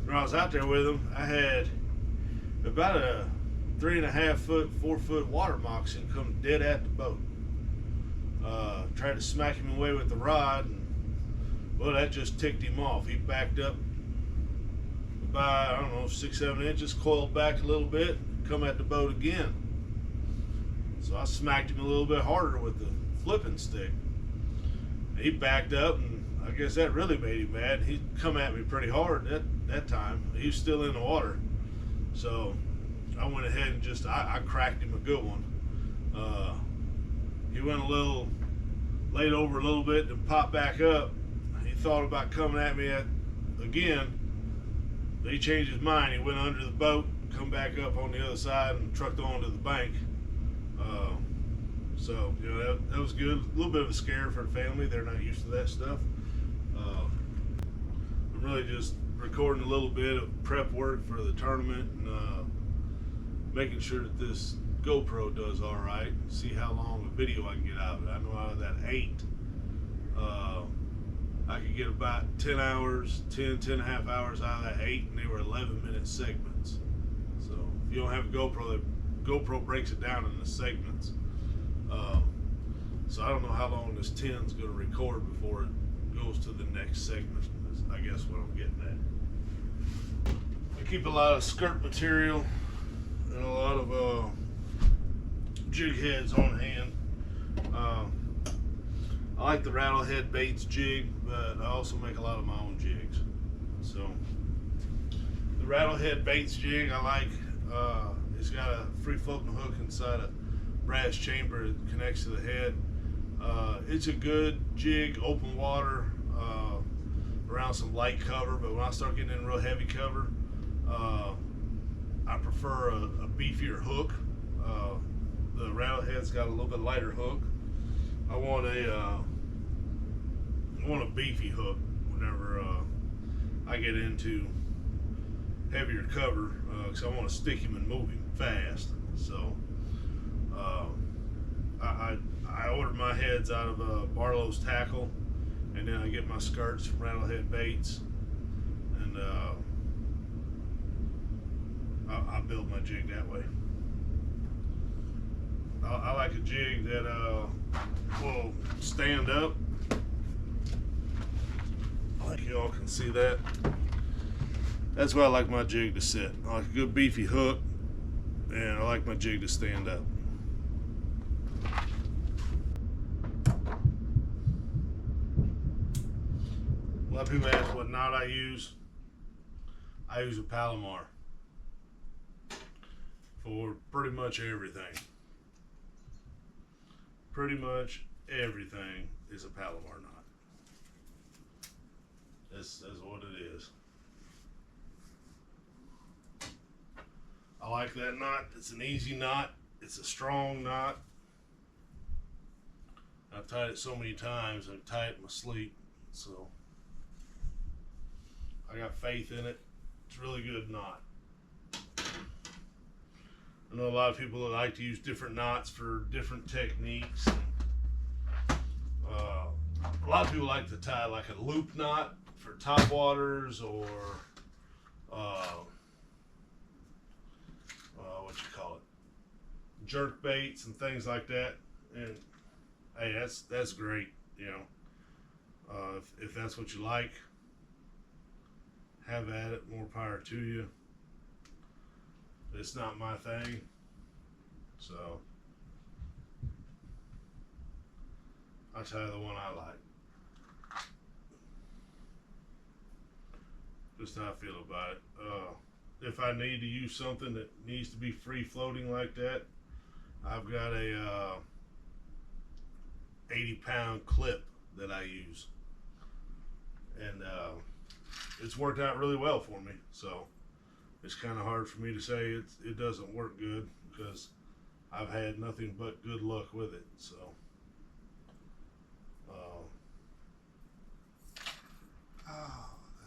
when I was out there with him, I had about a 3.5 foot, 4 foot water moccasin come dead at the boat. Tried to smack him away with the rod, and well, that just ticked him off. He backed up by, I don't know, 6-7 inches, coiled back a little bit, come at the boat again. So I smacked him a little bit harder with the flipping stick. He backed up, and I guess that really made him mad. He come at me pretty hard that time. He was still in the water. So I went ahead and I cracked him a good one. He went a little, laid over a little bit and popped back up. He thought about coming at me again. But he changed his mind. He went under the boat, come back up on the other side, and trucked on to the bank. So, you know, that was good. A little bit of a scare for the family. They're not used to that stuff. I'm really just recording a little bit of prep work for the tournament and making sure that this GoPro does all right. See how long a video I can get out of it. I know out of that 8, I could get about 10 hours, 10.5 hours out of that 8, and they were 11-minute segments. So if you don't have a GoPro, the GoPro breaks it down into segments. So I don't know how long this 10 is going to record before it goes to the next segment. Is I guess what I'm getting at. I keep a lot of skirt material and a lot of jig heads on hand. I like the Rattlehead Baits jig, but I also make a lot of my own jigs. So the Rattlehead Baits jig I like. It's got a free floating hook inside a brass chamber that connects to the head. It's a good jig, open water, around some light cover, but when I start getting in real heavy cover, I prefer a beefier hook. The Rattlehead's got a little bit lighter hook. I want a beefy hook whenever I get into heavier cover, because I want to stick him and move him fast. So I order my heads out of Barlow's Tackle, and then I get my skirts from Rattlehead Baits, and I build my jig that way. I like a jig that will stand up. I think y'all can see that. That's why I like my jig to sit. I like a good beefy hook, and I like my jig to stand up. A lot of people ask what knot I use. I use a Palomar for pretty much everything. Pretty much everything is a Palomar knot. That's what it is. I like that knot. It's an easy knot. It's a strong knot. I've tied it so many times. I've tied it in my sleep. So I got faith in it. It's a really good knot. I know a lot of people that like to use different knots for different techniques. A lot of people like to tie like a loop knot for top waters, or what you call it, jerk baits and things like that. And hey, that's great. You know, if that's what you like, have at it. More power to you. It's not my thing, so I'll tell you the one I like. Just how I feel about it. If I need to use something that needs to be free floating like that, I've got a 80-pound clip that I use, and it's worked out really well for me. So it's kind of hard for me to say it doesn't work good, because I've had nothing but good luck with it. So